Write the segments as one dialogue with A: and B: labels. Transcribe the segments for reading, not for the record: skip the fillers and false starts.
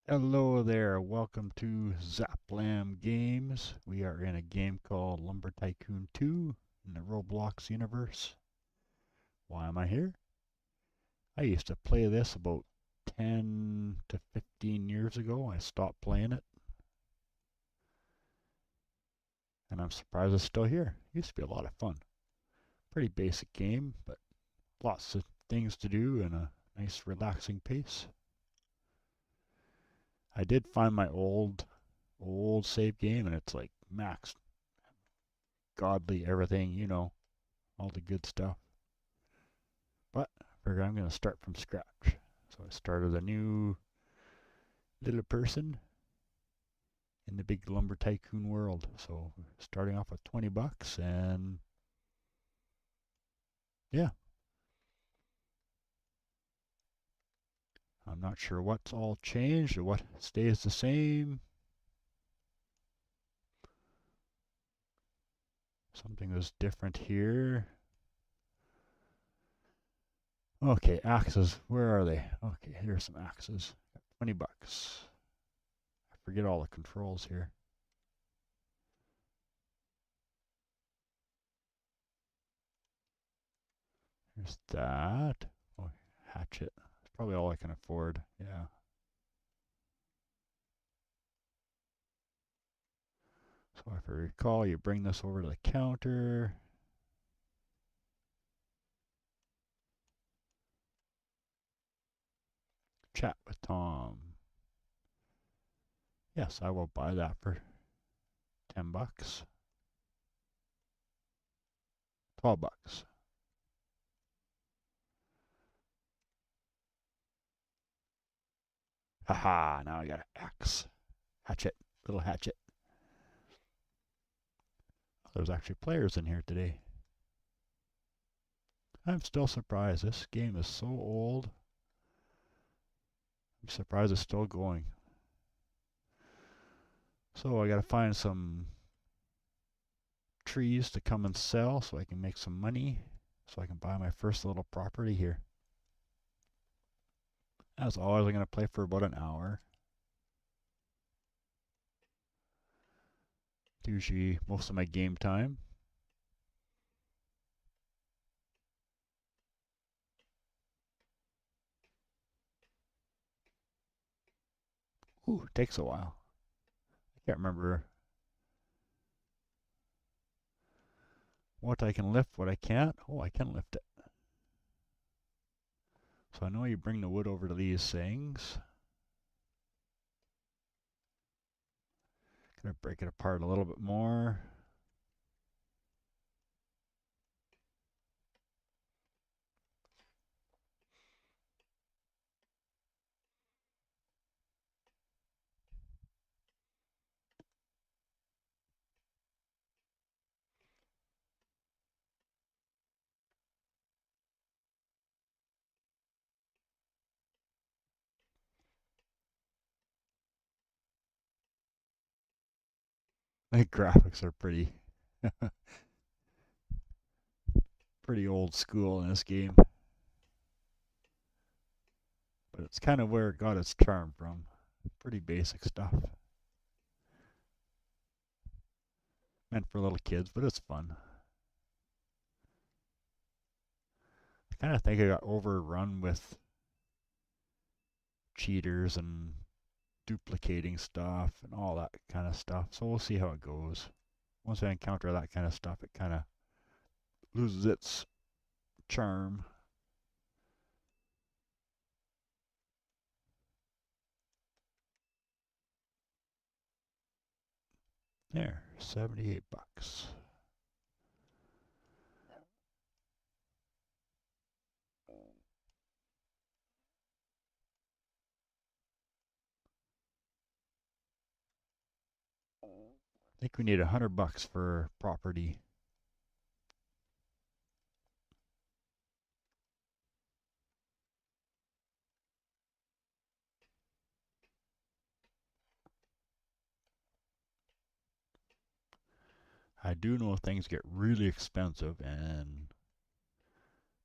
A: Hello there, welcome to Zaplam Games. We are in a game called Lumber Tycoon 2 in the Roblox universe. Why am I here? I used to play this about 10 to 15 years ago. I stopped playing it, and I'm surprised it's still here. Used to be a lot of fun. Pretty basic game, but lots of things to do and a nice relaxing pace. I did find my old save game, and it's like max godly everything, all the good stuff. But I figure I'm going to start from scratch. So I started a new little person in the big lumber tycoon world. So starting off with 20 bucks, and yeah, I'm not sure what's all changed or what stays the same. Something was different here. Okay, axes. Where are they? Okay, here's some axes. 20 bucks. I forget all the controls here. Here's that. Oh, hatchet. That's probably all I can afford. Yeah. So if I recall, you bring this over to the counter. Chat with Tom. Yes, I will buy that for 10 bucks. 12 bucks. Haha, now I got an axe. Hatchet. Little hatchet. Oh, there's actually players in here today. I'm still surprised. This game is so old. I'm surprised it's still going. So I gotta find some trees to come and sell so I can make some money. So I can buy my first little property here. As always, I'm gonna play for about an hour. Usually most of my game time. Ooh, it takes a while. I can't remember what I can lift, what I can't. Oh, I can lift it. So I know you bring the wood over to these things. Gonna break it apart a little bit more. The graphics are pretty old school in this game, but it's kind of where it got its charm from. Pretty basic stuff. Meant for little kids, but it's fun. I kind of think I got overrun with cheaters and duplicating stuff and all that kind of stuff. So we'll see how it goes. Once I encounter that kind of stuff, it kind of loses its charm. There, 78 bucks. I think we need 100 bucks for property. I do know things get really expensive and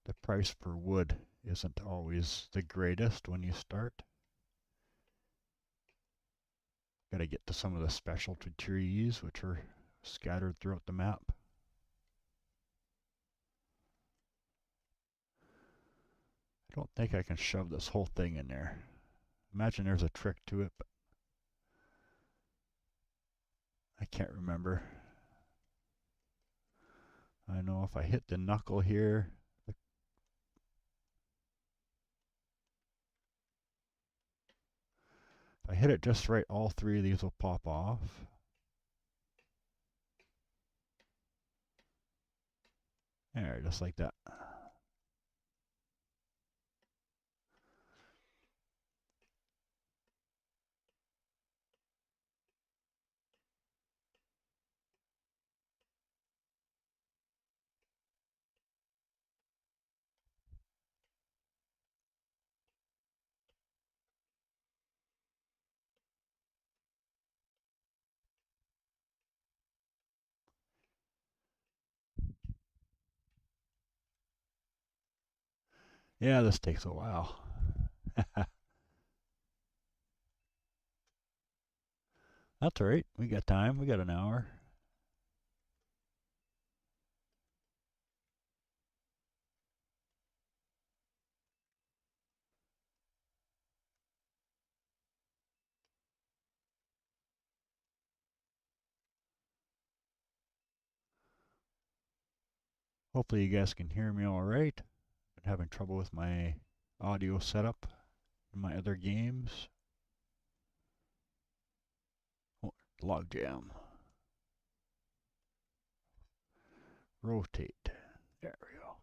A: the price per wood isn't always the greatest when you start. Got to get to some of the specialty trees, which are scattered throughout the map. I don't think I can shove this whole thing in there. Imagine there's a trick to it, but I can't remember. I know if I hit the knuckle here, if I hit it just right, all three of these will pop off. There, just like that. Yeah, this takes a while. That's all right. We got time. We got an hour. Hopefully you guys can hear me all right. Been having trouble with my audio setup in my other games. Oh, log jam. Rotate. There we go.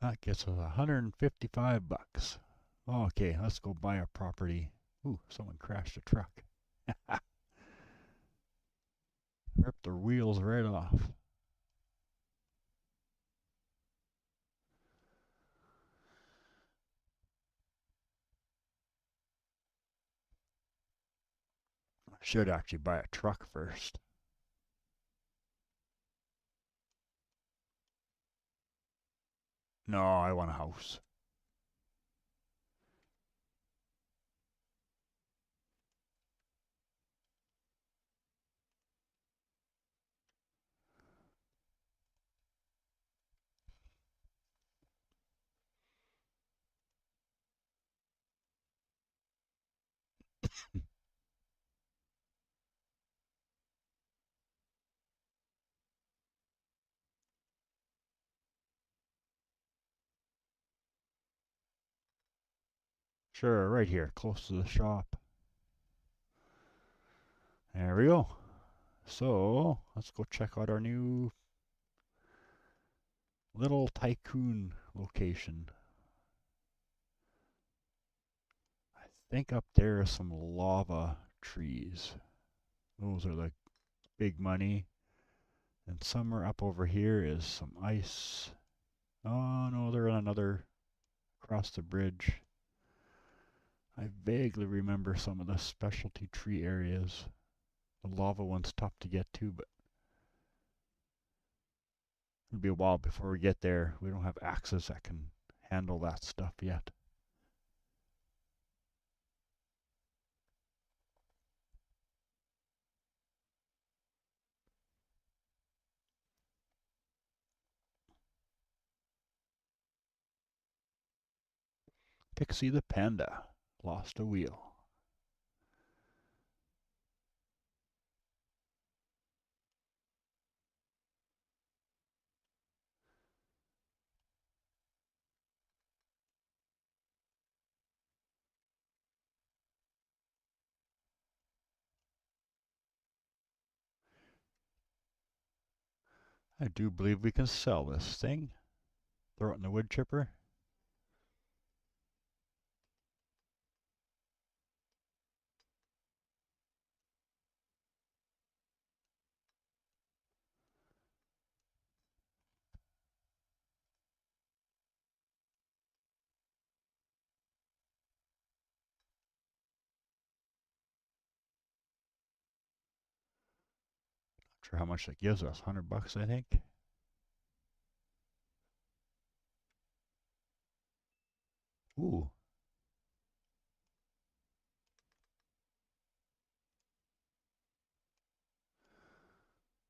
A: That gets us 155 bucks. Okay, let's go buy a property. Ooh, someone crashed a truck. Ripped their wheels right off. I should actually buy a truck first. No, I want a house. Sure, right here, close to the shop. There we go. So, let's go check out our new little tycoon location. I think up there are some lava trees. Those are the big money. And somewhere up over here is some ice. Oh no, they're on another across the bridge. I vaguely remember some of the specialty tree areas. The lava one's tough to get to, but it'll be a while before we get there. We don't have axes that can handle that stuff yet. Pixie the panda lost a wheel. I do believe we can sell this thing. Throw it in the wood chipper. Not sure how much that gives us. 100 bucks, I think. Ooh,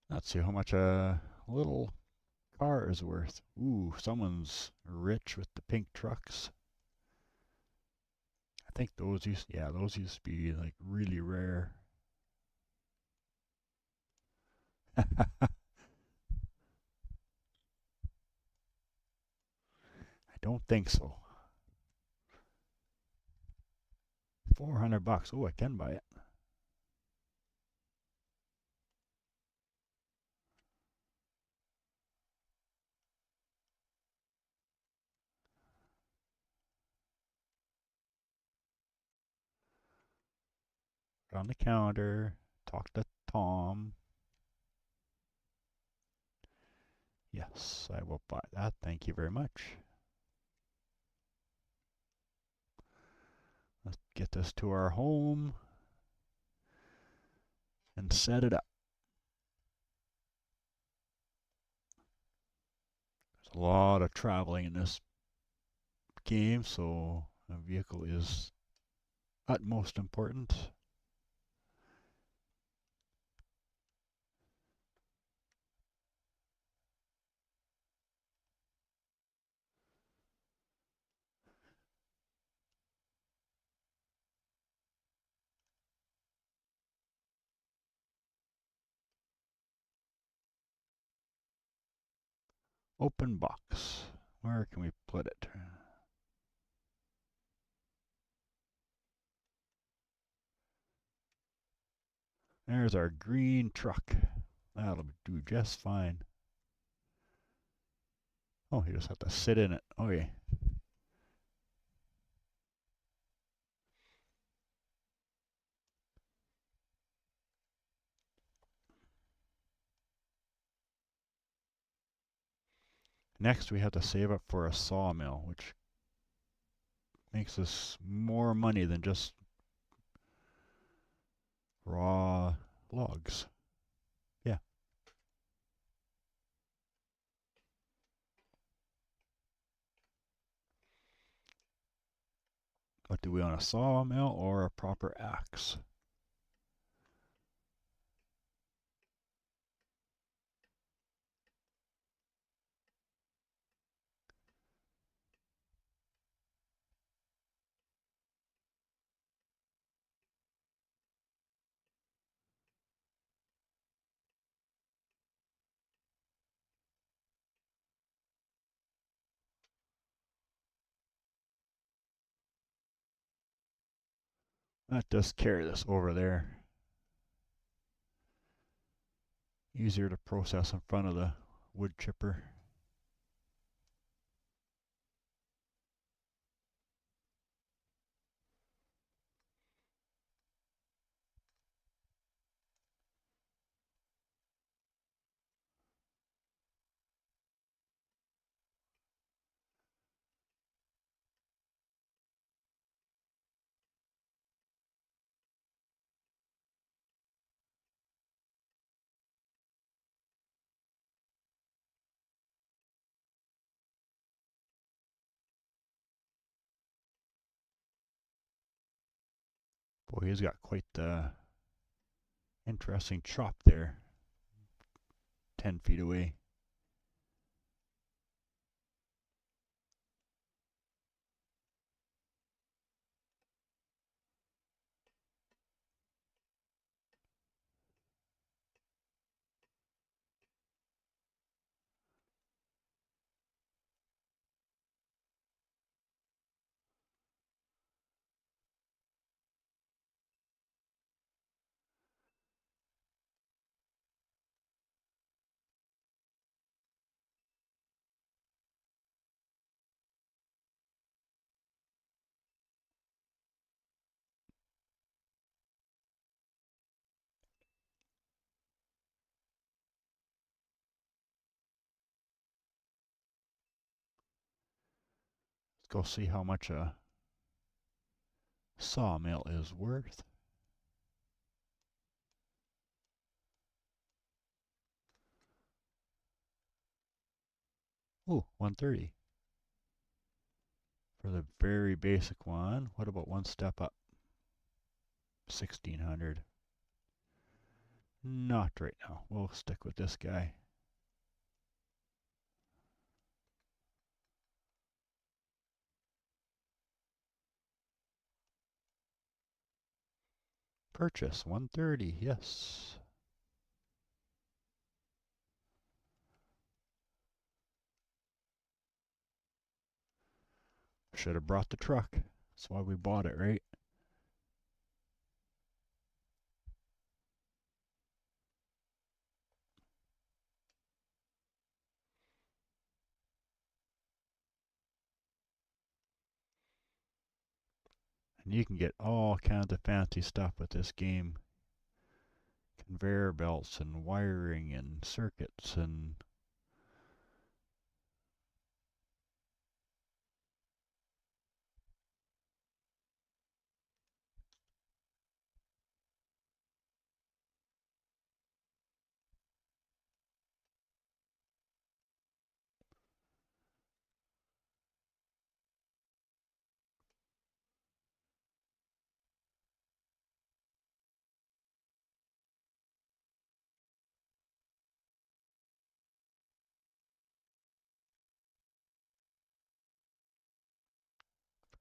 A: Let's see how much a little car is worth. Ooh, someone's rich with the pink trucks. I think those used to be like really rare. I don't think so. 400 bucks. Oh, I can buy it. Put on the counter. Talk to Tom. Yes, I will buy that. Thank you very much. Let's get this to our home and set it up. There's a lot of traveling in this game, so a vehicle is utmost important. Open box. Where can we put it? There's our green truck. That'll do just fine. Oh, you just have to sit in it. Okay. Next, we have to save up for a sawmill, which makes us more money than just raw logs. Yeah. But do we want a sawmill or a proper axe? Let's just carry this over there. Easier to process in front of the wood chipper. Boy, he's got quite the interesting chop there. 10 feet away. Let's go see how much a sawmill is worth. Oh, 130 for the very basic one. What about one step up? 1600. Not right now. We'll stick with this guy. Purchase 130. Yes. Should have brought the truck. That's why we bought it, right? And you can get all kinds of fancy stuff with this game. Conveyor belts and wiring and circuits and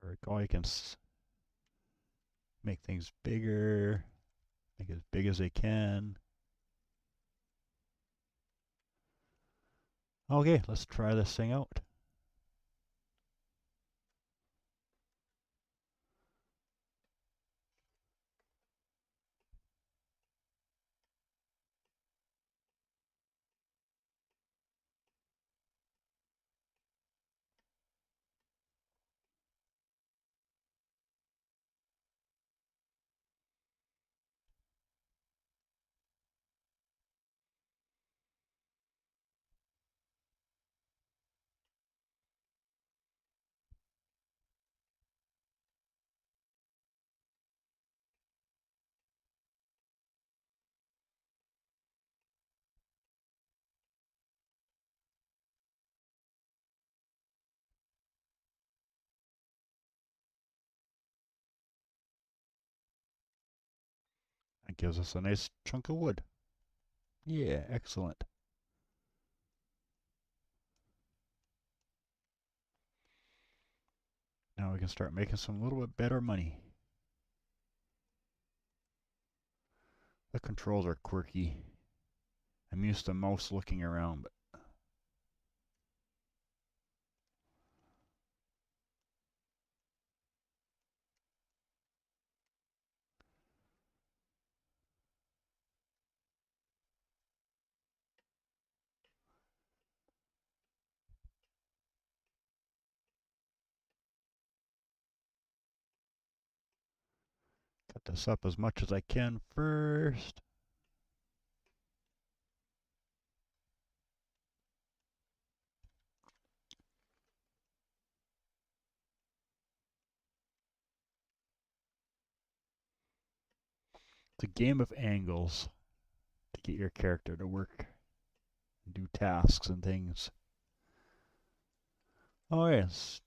A: very cool. You can make things bigger, make it as big as they can. Okay, let's try this thing out. That gives us a nice chunk of wood. Yeah, excellent. Now we can start making some little bit better money. The controls are quirky. I'm used to mouse looking around, but cut this up as much as I can first. It's a game of angles to get your character to work and do tasks and things. Oh yes.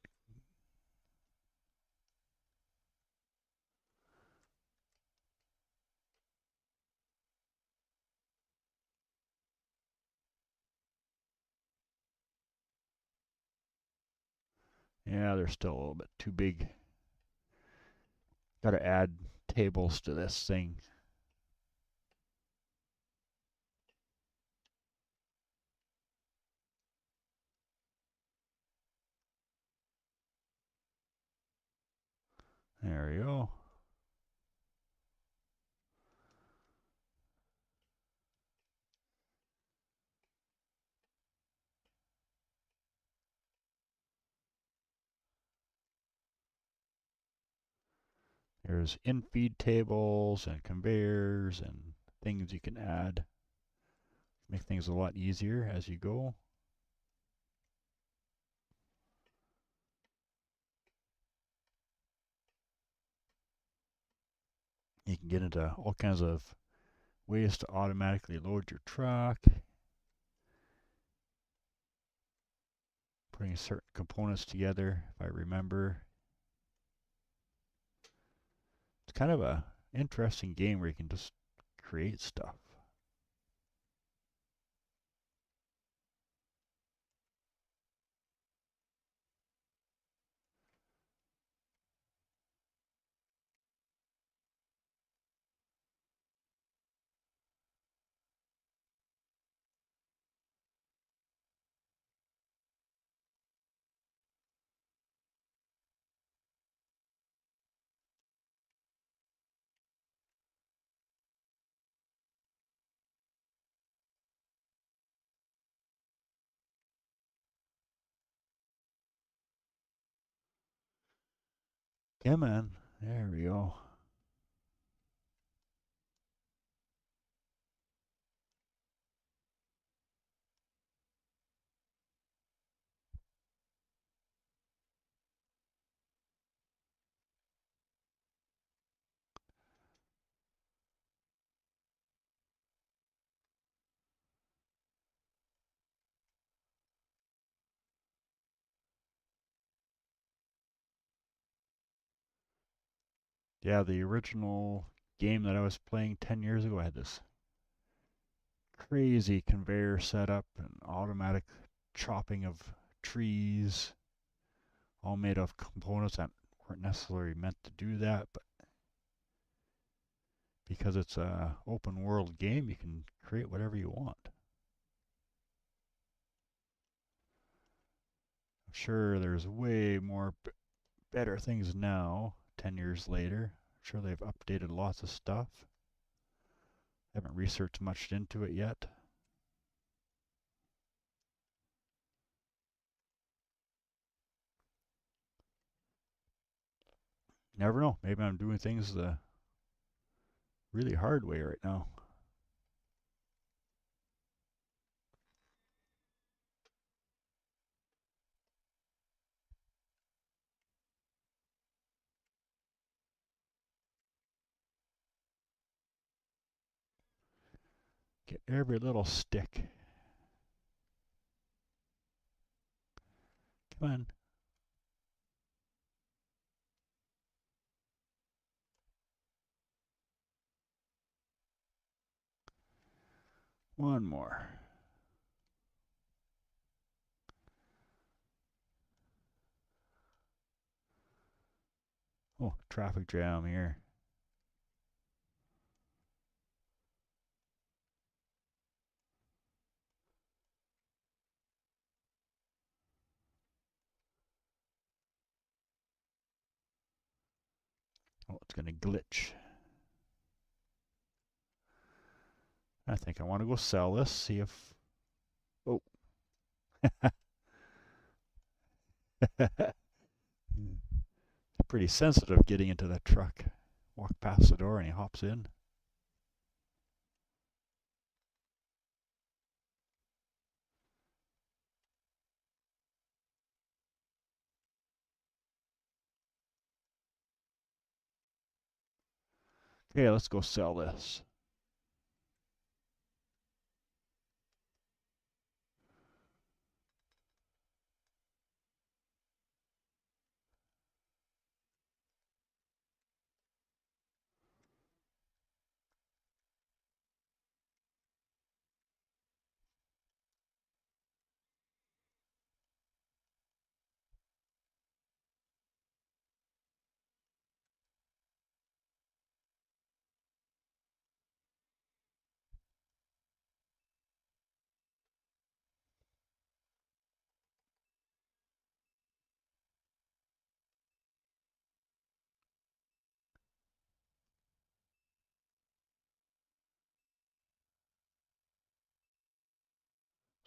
A: Yeah, they're still a little bit too big. Gotta add tables to this thing. There we go. There's in-feed tables and conveyors and things you can add. Make things a lot easier as you go. You can get into all kinds of ways to automatically load your truck. Putting certain components together, if I remember. It's kind of a interesting game where you can just create stuff. Come on. There we go. Yeah, the original game that I was playing 10 years ago had this crazy conveyor setup and automatic chopping of trees, all made of components that weren't necessarily meant to do that, but because it's a open world game, you can create whatever you want. I'm sure there's way more better things now, 10 years later. I'm sure they've updated lots of stuff. I haven't researched much into it yet. Never know. Maybe I'm doing things the really hard way right now. Get every little stick. Come on. One more. Oh, traffic jam here. Oh, it's going to glitch. I think I want to go sell this, see if... Oh. Pretty sensitive getting into that truck. Walk past the door and he hops in. Okay, let's go sell this.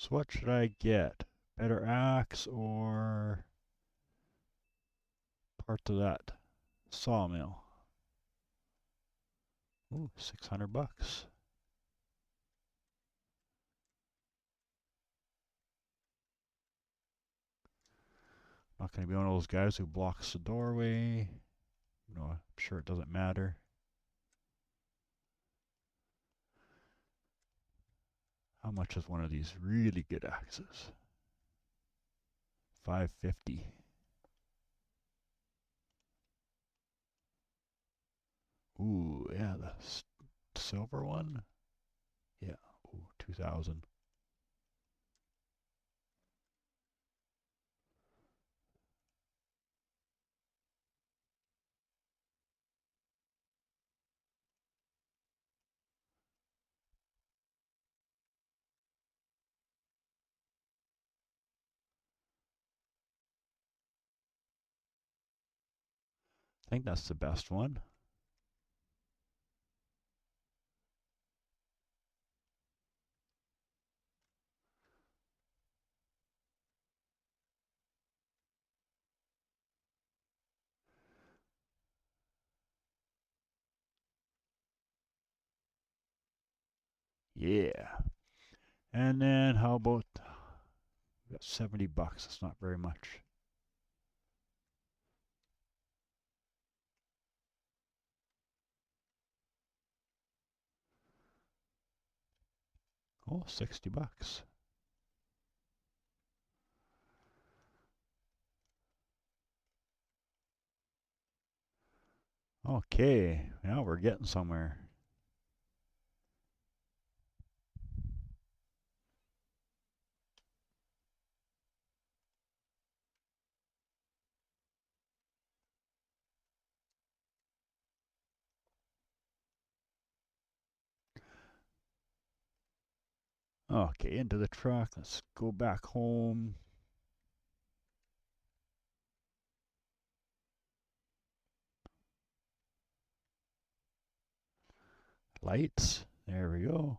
A: So what should I get? Better axe or parts of that sawmill? Ooh, 600 bucks. Not going to be one of those guys who blocks the doorway. I'm sure it doesn't matter. How much is one of these really good axes? 550. Ooh, yeah, the silver one. Yeah, ooh, 2,000. I think that's the best one. Yeah. And then how about we got $70? That's not very much. Oh, $60. Okay, now we're getting somewhere. Okay, into the truck. Let's go back home. Lights. There we go.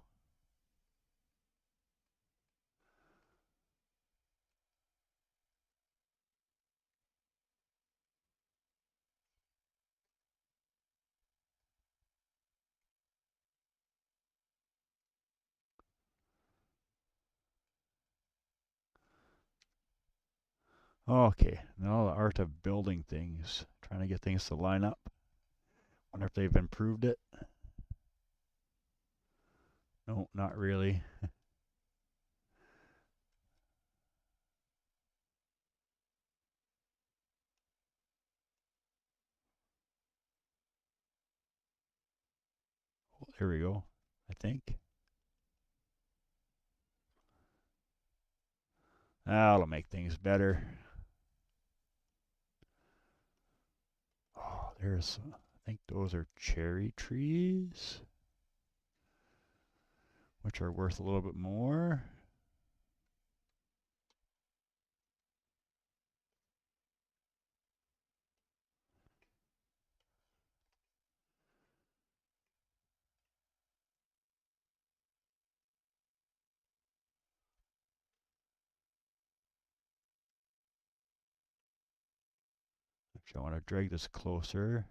A: Okay, now the art of building things. Trying to get things to line up. Wonder if they've improved it. No, not really. There we go, I think. That'll make things better. Oh, I think those are cherry trees, which are worth a little bit more. Actually, I want to drag this closer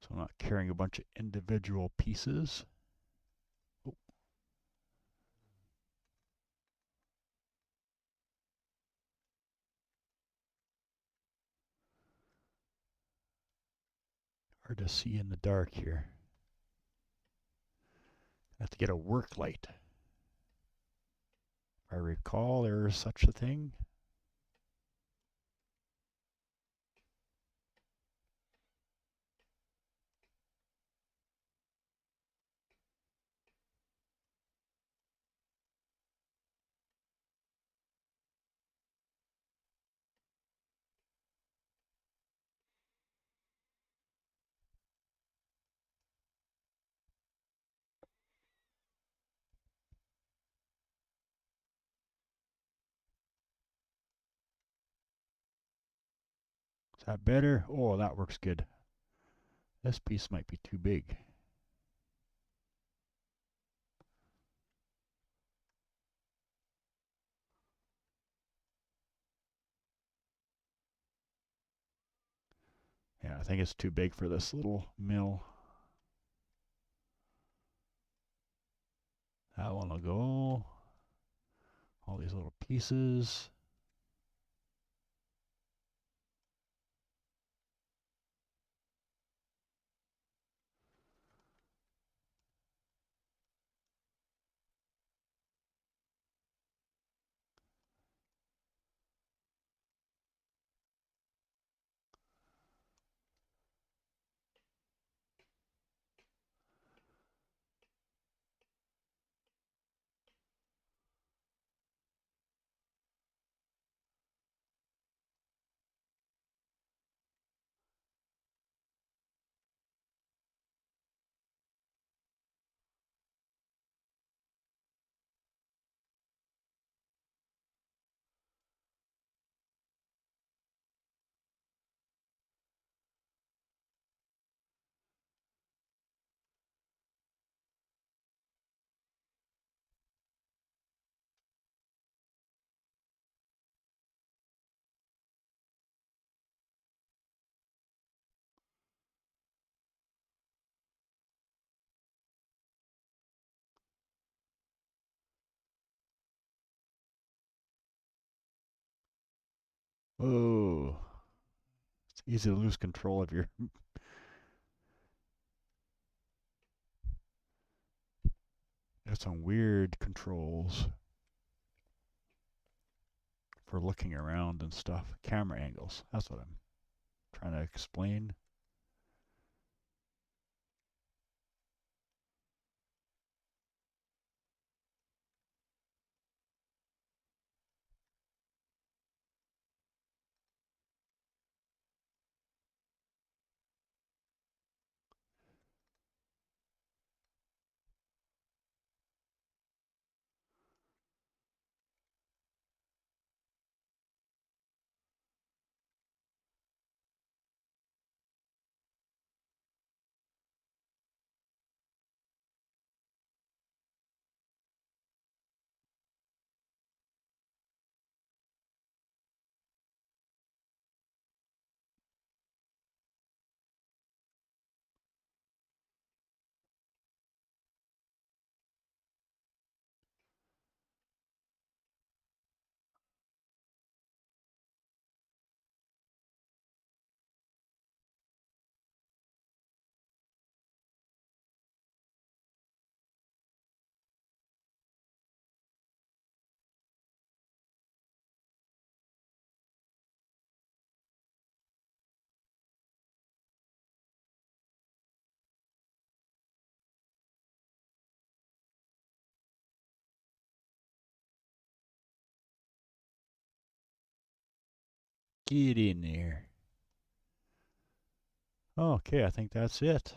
A: so I'm not carrying a bunch of individual pieces. Oh, hard to see in the dark here. I have to get a work light. If I recall, there is such a thing. Is that better? Oh, that works good. This piece might be too big. Yeah, I think it's too big for this little mill. That one will go. All these little pieces. Oh, it's easy to lose control of your. There's some weird controls for looking around and stuff. Camera angles. That's what I'm trying to explain. Get in there. Okay, I think that's it.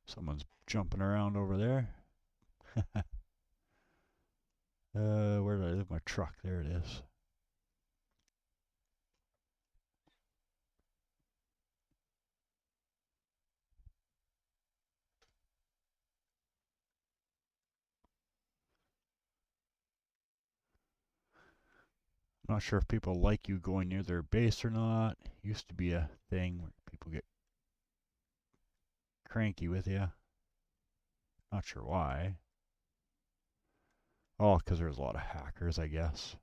A: Someone's jumping around over there. Where did I leave my truck? There it is. Not sure if people like you going near their base or not. Used to be a thing where people get cranky with you. Not sure why. Oh, because there's a lot of hackers, I guess.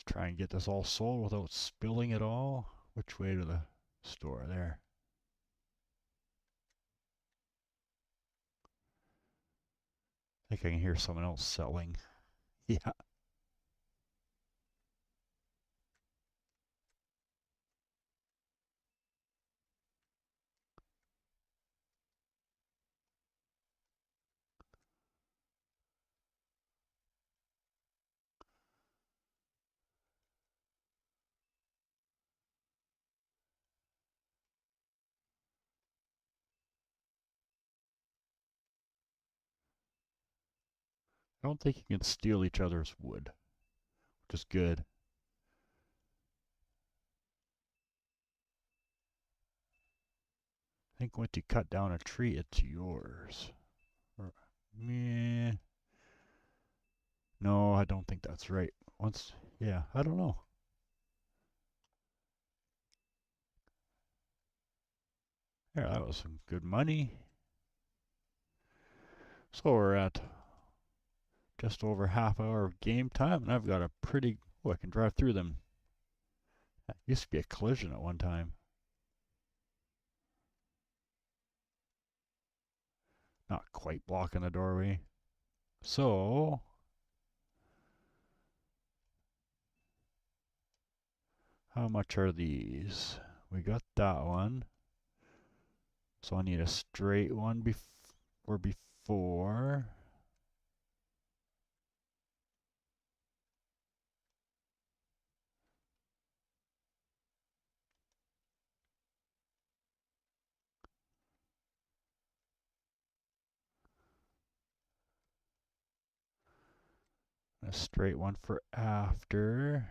A: Let's try and get this all sold without spilling it all. Which way to the store? There. I think I can hear someone else selling. Yeah. I don't think you can steal each other's wood, which is good. I think once you cut down a tree, it's yours. Or, meh. No, I don't think that's right. Once, yeah, I don't know. There, that was some good money. So we're at just over half hour of game time, and I've got a pretty. Oh, I can drive through them. That used to be a collision at one time. Not quite blocking the doorway. So, how much are these? We got that one. So I need a straight one before. A straight one for after.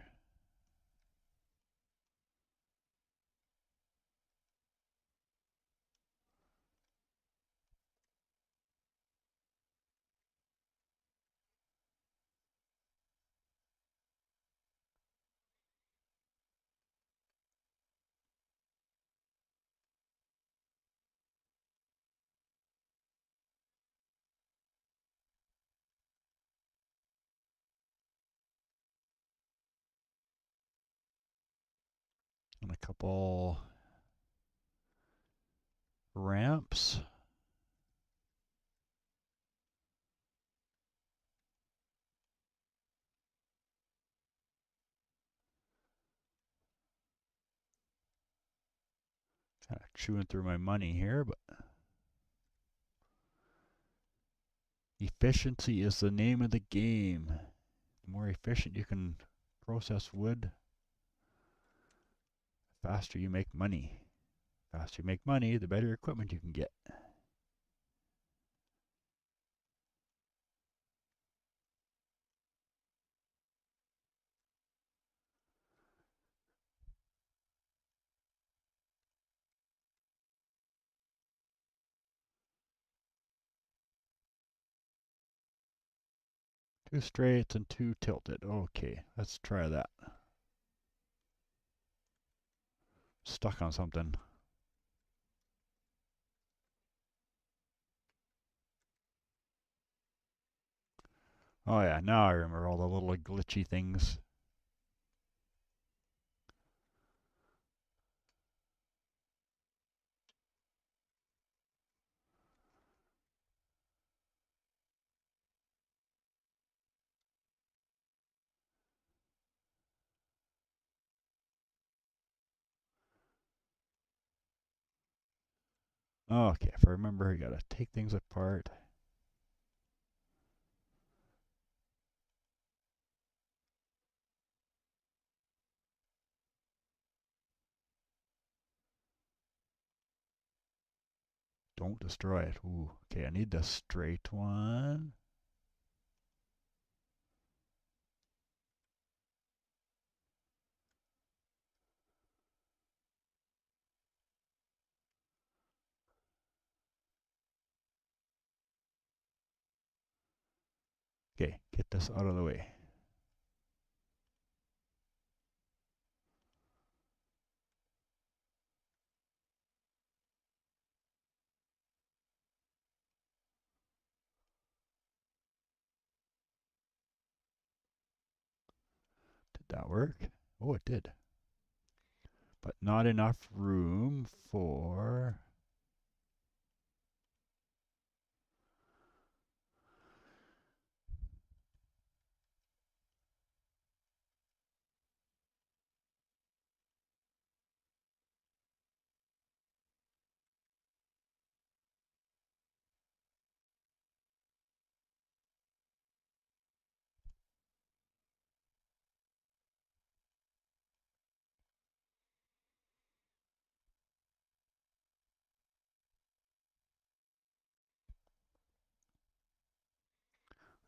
A: And a couple ramps. Kind of chewing through my money here, but efficiency is the name of the game. The more efficient you can process wood, the faster you make money. The faster you make money, the better equipment you can get. Two straights and two tilted. Okay, let's try that. Stuck on something. Oh yeah, now I remember all the little glitchy things. Okay, if I remember, you gotta take things apart. Don't destroy it. Ooh, okay, I need the straight one. Okay, get this out of the way. Did that work? Oh, it did. But not enough room for.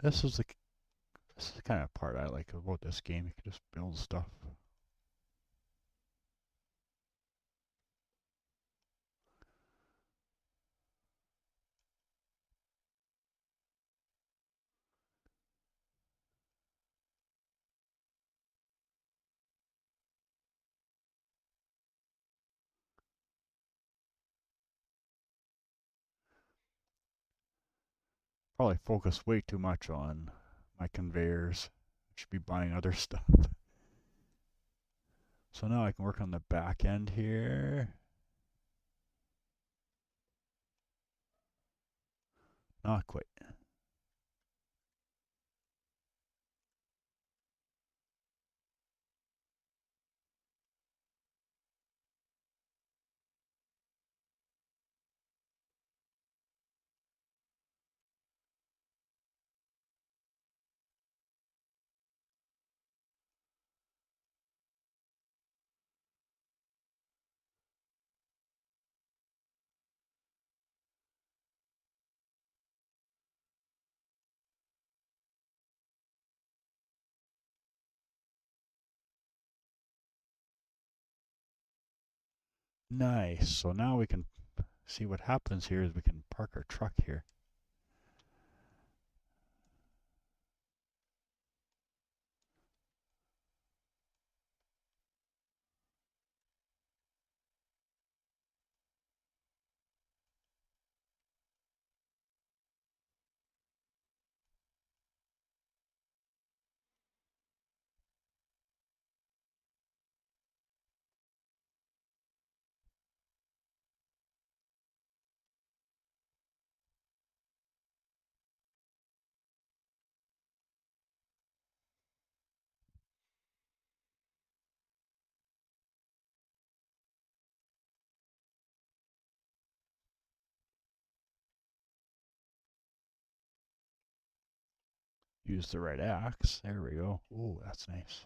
A: This is the this is the kind of part I like about this game. You can just build stuff. Probably focus way too much on my conveyors. I should be buying other stuff. So now I can work on the back end here. Not quite. Nice. So now we can see what happens here is we can park our truck here. Use the right axe. There we go. Oh, that's nice.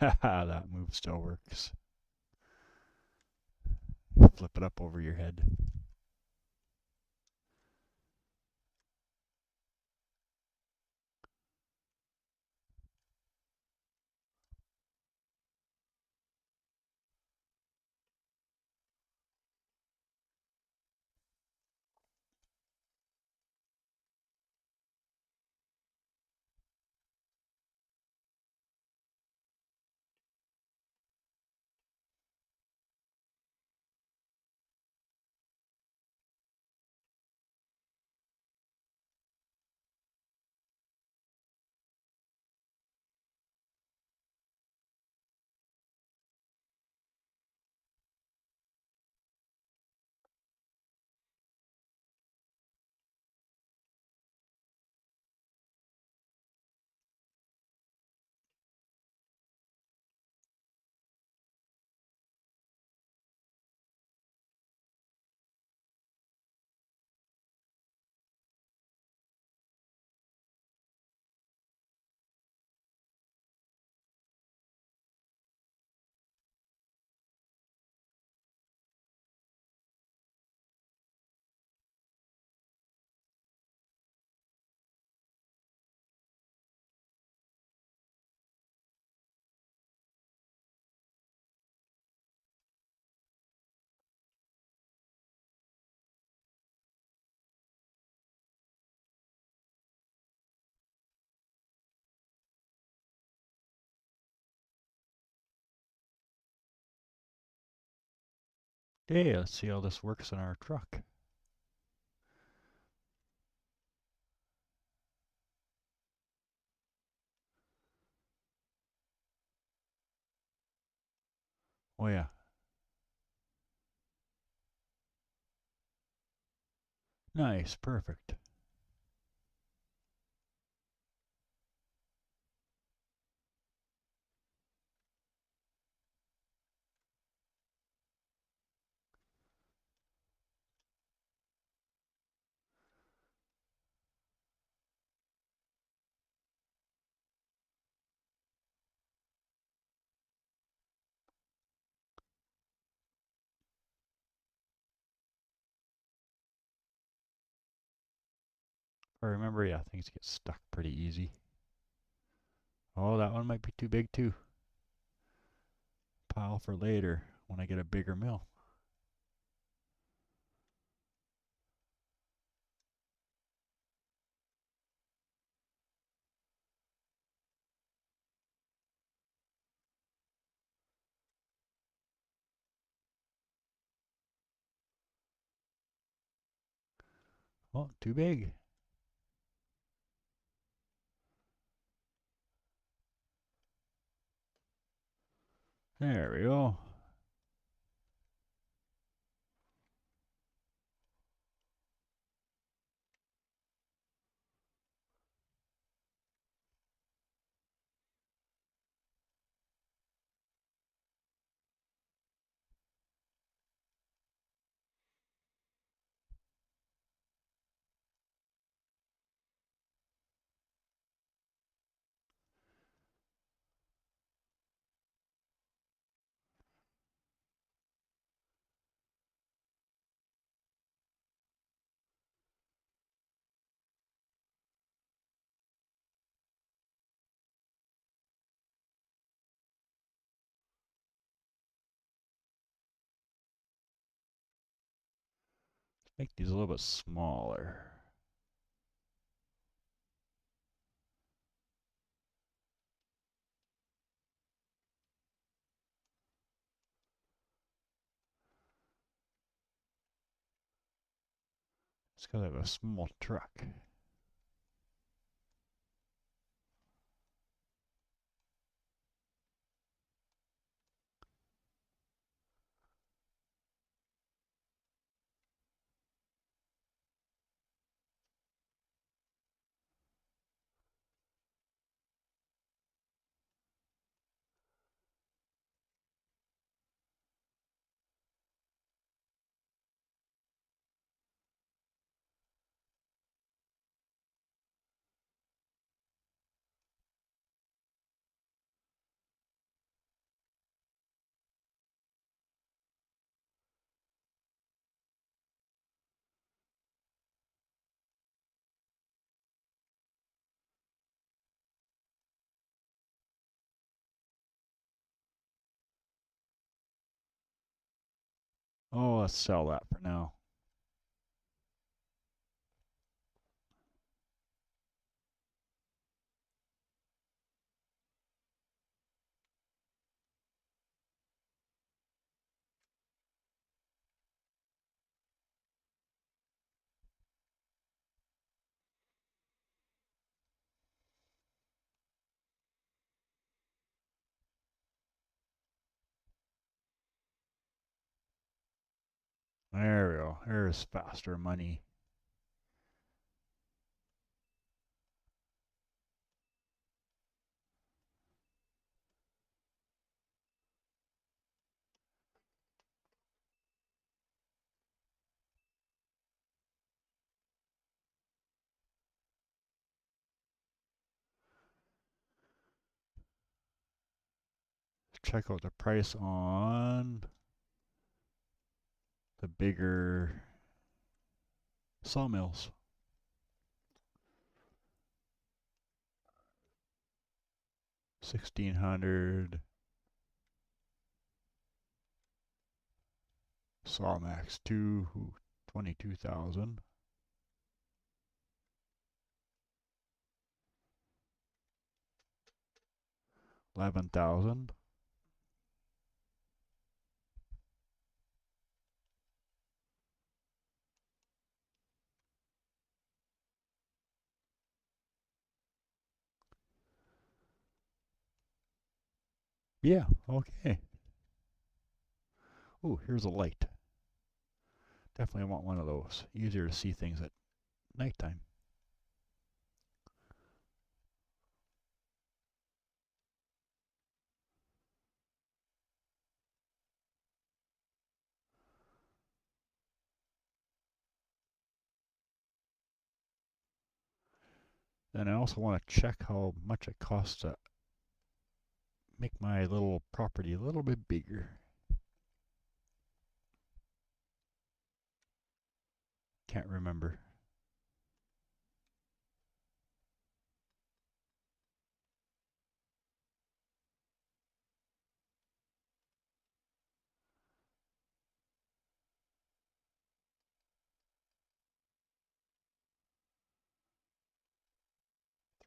A: Haha, that move still works. Flip it up over your head. Hey, let's see how this works in our truck. Oh yeah. Nice, perfect. If I remember, yeah, things get stuck pretty easy. Oh, that one might be too big too. Pile for later when I get a bigger mill. Oh, too big. There we go. Make these a little bit smaller. It's because I have a small truck. Oh, let's sell that for now. There we go. There's faster money. Check out the price on the bigger sawmills. 1600. Sawmax 2, 22,000. 11,000. Yeah, okay. Oh, here's a light. Definitely want one of those. Easier to see things at nighttime. Then I also want to check how much it costs to make my little property a little bit bigger. Can't remember.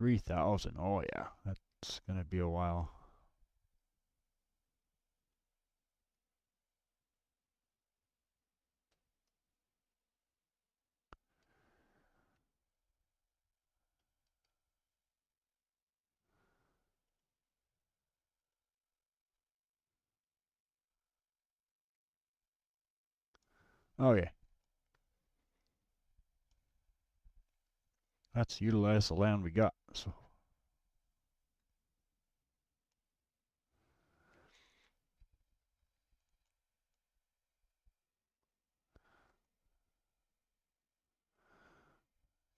A: $3,000. Oh yeah, that's gonna be a while. Okay, let's utilize the land we got. So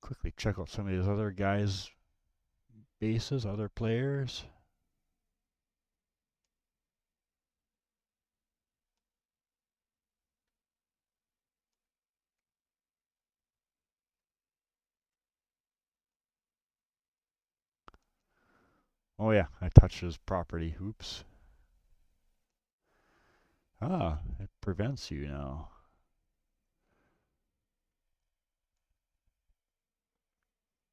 A: quickly check out some of these other guys' bases, other players. Oh yeah, I touched his property. Oops. Ah, it prevents you now.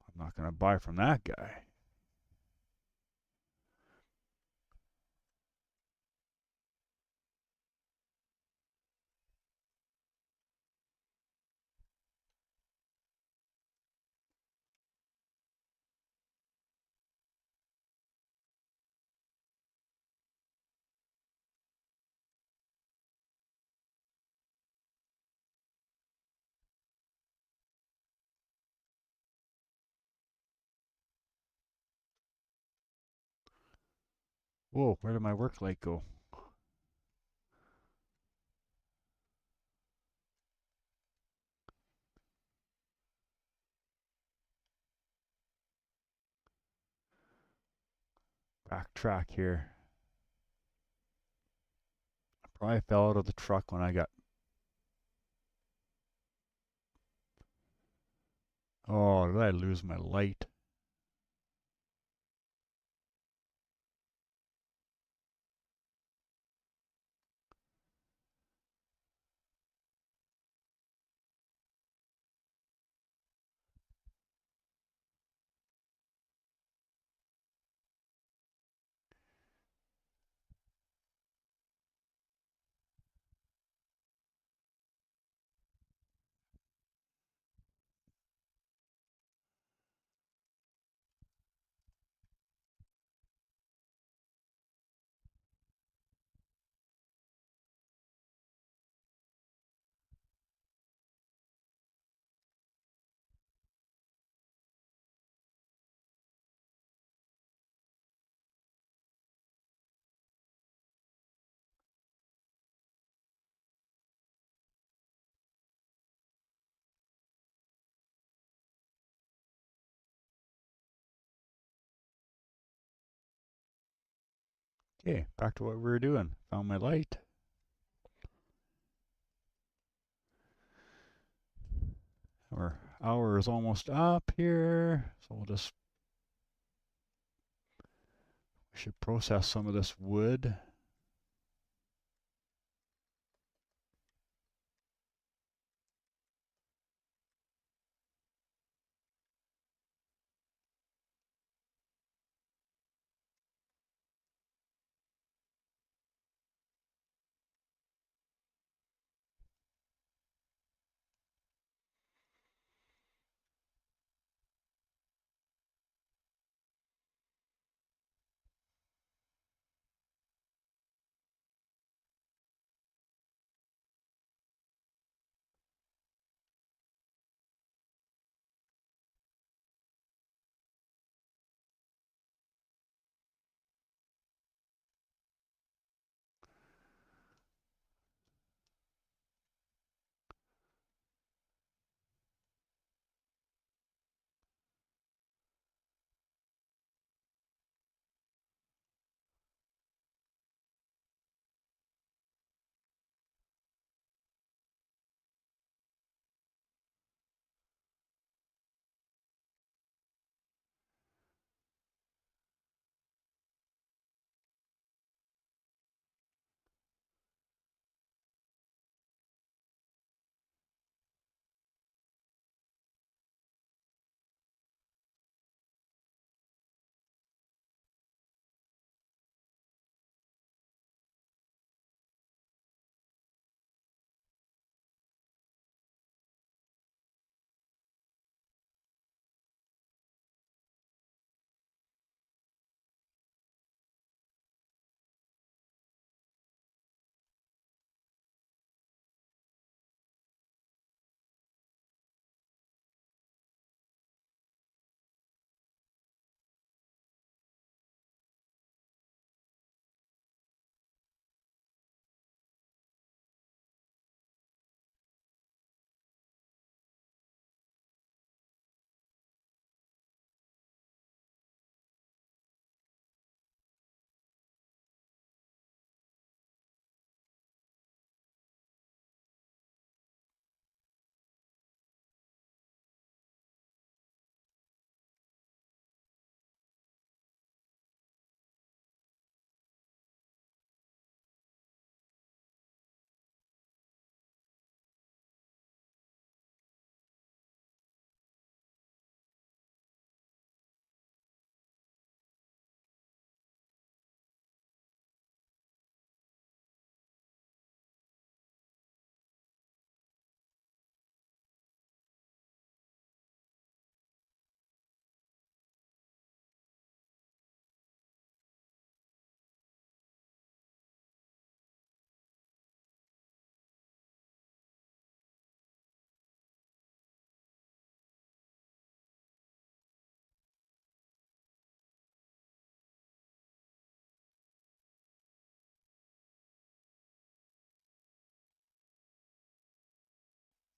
A: I'm not gonna buy from that guy. Whoa, where did my work light go? Backtrack here. I probably fell out of the truck when I got. Oh, did I lose my light? Okay, back to what we were doing. Found my light. Our hour is almost up here, so we should process some of this wood.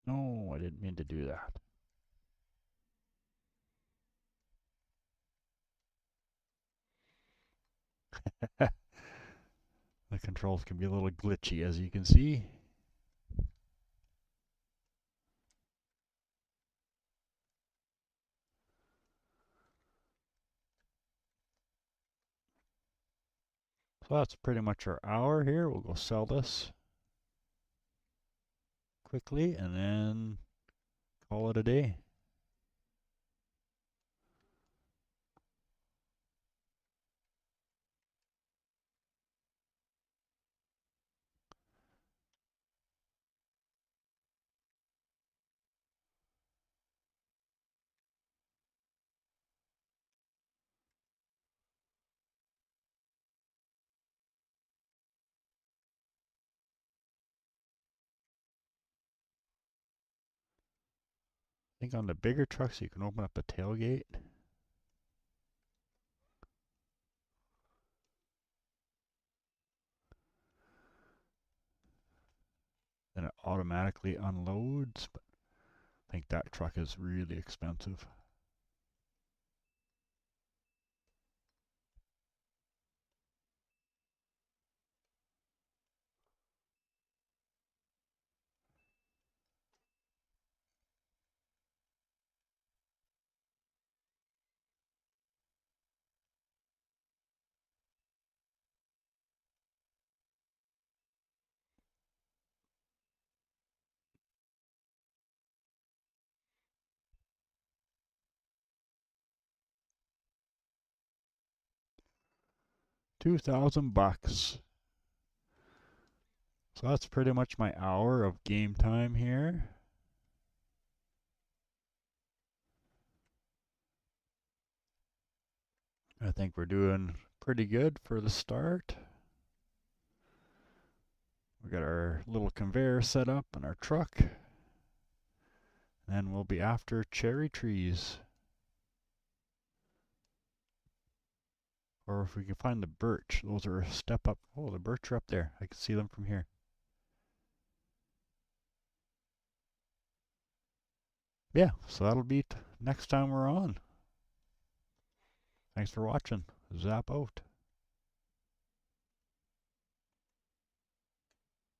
A: No, I didn't mean to do that. The controls can be a little glitchy, as you can see. So that's pretty much our hour here. We'll go sell this quickly and then call it a day. I think on the bigger trucks you can open up the tailgate. Then it automatically unloads, but I think that truck is really expensive. $2,000. So that's pretty much my hour of game time here. I think we're doing pretty good for the start. We got our little conveyor set up and our truck. And we'll be after cherry trees. Or if we can find the birch, those are a step up. Oh, the birch are up there. I can see them from here. Yeah, so that'll be next time we're on. Thanks for watching. Zap out.